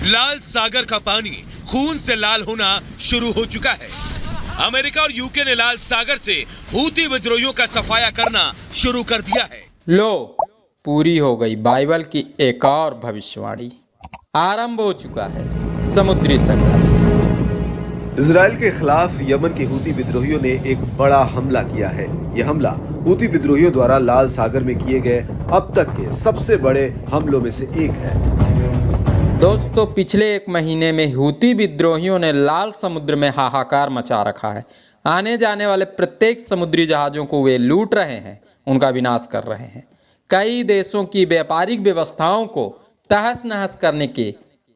लाल सागर का पानी खून से लाल होना शुरू हो चुका है। अमेरिका और यूके ने लाल सागर से हूती विद्रोहियों का सफाया करना शुरू कर दिया है। लो, पूरी हो गई बाइबल की एक और भविष्यवाणी। आरंभ हो चुका है समुद्री संघर्ष। इजराइल के खिलाफ यमन के हूती विद्रोहियों ने एक बड़ा हमला किया है। यह हमला हूती विद्रोहियों द्वारा लाल सागर में किए गए अब तक के सबसे बड़े हमलों में से एक है। दोस्तों, पिछले एक महीने में हूती विद्रोहियों ने लाल समुद्र में हाहाकार मचा रखा है। आने जाने वाले प्रत्येक समुद्री जहाज़ों को वे लूट रहे हैं, उनका विनाश कर रहे हैं। कई देशों की व्यापारिक व्यवस्थाओं को तहस नहस करने के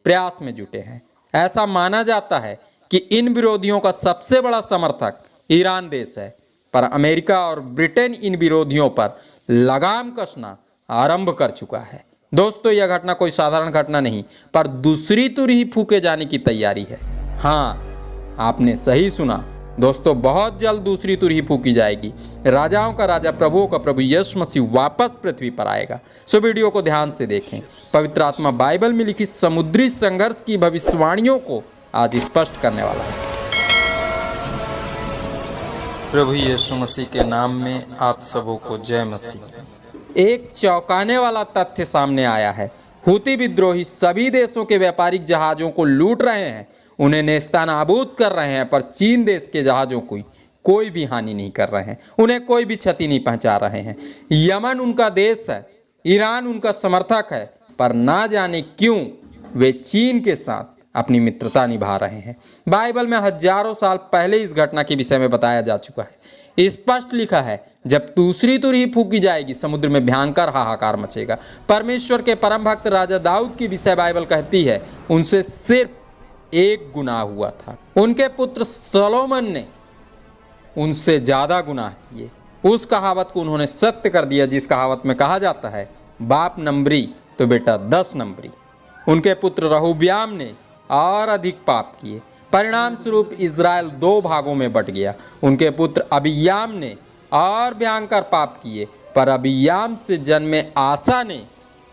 प्रयास में जुटे हैं। ऐसा माना जाता है कि इन विरोधियों का सबसे बड़ा समर्थक ईरान देश है, पर अमेरिका और ब्रिटेन इन विरोधियों पर लगाम कसना आरंभ कर चुका है। दोस्तों, यह घटना कोई साधारण घटना नहीं, पर दूसरी तुरही फूके जाने की तैयारी है। हाँ, आपने सही सुना दोस्तों, बहुत जल्द दूसरी तुरही फूकी जाएगी। राजाओं का राजा, प्रभुओं का प्रभु यीशु मसीह वापस पृथ्वी पर आएगा। सो वीडियो को ध्यान से देखें। पवित्र आत्मा बाइबल में लिखी समुद्री संघर्ष की भविष्यवाणियों को आज स्पष्ट करने वाला है। प्रभु यीशु मसीह के नाम में आप सबों को जय मसीह। एक चौंकाने वाला तथ्य सामने आया है। हूती विद्रोही सभी देशों के व्यापारिक जहाज़ों को लूट रहे हैं, उन्हें नेस्तनाबूद कर रहे हैं, पर चीन देश के जहाज़ों को कोई भी हानि नहीं कर रहे हैं, उन्हें कोई भी क्षति नहीं पहुंचा रहे हैं। यमन उनका देश है, ईरान उनका समर्थक है, पर ना जाने क्यों वे चीन के साथ अपनी मित्रता निभा रहे हैं। बाइबल में हजारों साल पहले इस घटना के विषय में बताया जा चुका है। स्पष्ट लिखा है, जब दूसरी तुरही फूकी जाएगी समुद्र में भयंकर हाहाकार मचेगा। परमेश्वर के परम भक्त राजा दाऊद की विषय बाइबल कहती है, उनसे सिर्फ एक गुनाह हुआ था, उनके पुत्र सोलोमन ने उनसे ज्यादा गुनाह किए। उस कहावत को उन्होंने सत्य कर दिया जिस कहावत में कहा जाता है, बाप नंबरी तो बेटा 10 नंबरी। उनके पुत्र रहोब्याम ने और अधिक पाप किए। परिणाम स्वरूप इज़राइल 2 भागों में बट गया। उनके पुत्र अबियाम ने और भयंकर पाप किए, पर अबियाम से जन्मे आसा ने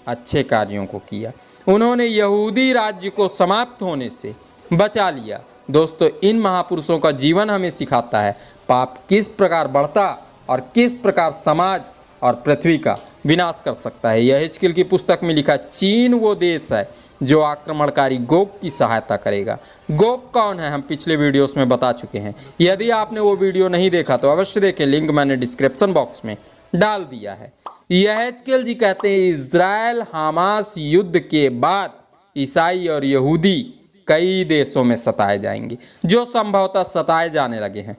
अच्छे कार्यों को किया। उन्होंने यहूदी राज्य को समाप्त होने से बचा लिया। दोस्तों, इन महापुरुषों का जीवन हमें सिखाता है पाप किस प्रकार बढ़ता और किस प्रकार समाज और पृथ्वी का विनाश कर सकता है। यह हिजकियेल की पुस्तक में लिखा, चीन वो देश है जो आक्रमणकारी गोग की सहायता करेगा। गोग कौन है, हम पिछले वीडियोस में बता चुके हैं। यदि आपने वो वीडियो नहीं देखा तो अवश्य देखें, लिंक मैंने डिस्क्रिप्शन बॉक्स में डाल दिया है। यह हिजकियेल जी कहते हैं, इज़राइल हमास युद्ध के बाद ईसाई और यहूदी कई देशों में सताए जाएंगे, जो संभवतः सताए जाने लगे हैं।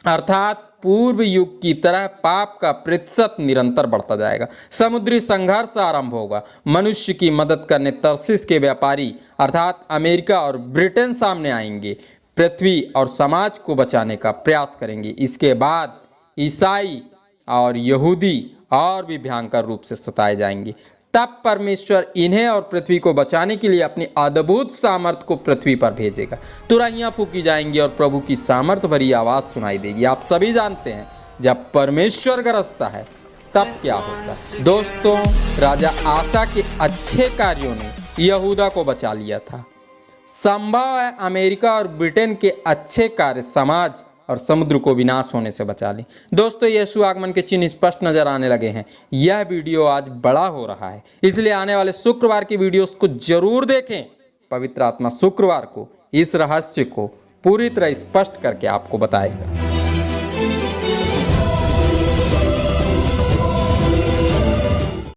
अर्थात पूर्व युग की तरह पाप का प्रतिशत निरंतर बढ़ता जाएगा। समुद्री संघर्ष आरंभ होगा। मनुष्य की मदद करने तरसीस के व्यापारी अर्थात अमेरिका और ब्रिटेन सामने आएंगे, पृथ्वी और समाज को बचाने का प्रयास करेंगे। इसके बाद ईसाई और यहूदी और भी भयंकर रूप से सताए जाएंगे। तब परमेश्वर इन्हें और पृथ्वी को बचाने के लिए अपनी अद्भुत सामर्थ्य को पृथ्वी पर भेजेगा। तुरहियां फूकी जाएंगी और प्रभु की सामर्थ्य भरी आवाज़ सुनाई देगी। आप सभी जानते हैं, जब परमेश्वर गरजता है तब क्या होता है। दोस्तों, राजा आसा के अच्छे कार्यों ने यहूदा को बचा लिया था। संभव है अमेरिका और ब्रिटेन के अच्छे कार्य समाज और समुद्र को विनाश होने से बचा लें। दोस्तों, यीशु आगमन के चिन्ह स्पष्ट नजर आने लगे हैं। यह वीडियो आज बड़ा हो रहा है, इसलिए आने वाले शुक्रवार की वीडियोस को जरूर देखें। पवित्र आत्मा शुक्रवार को इस रहस्य को पूरी तरह स्पष्ट करके आपको बताएगा।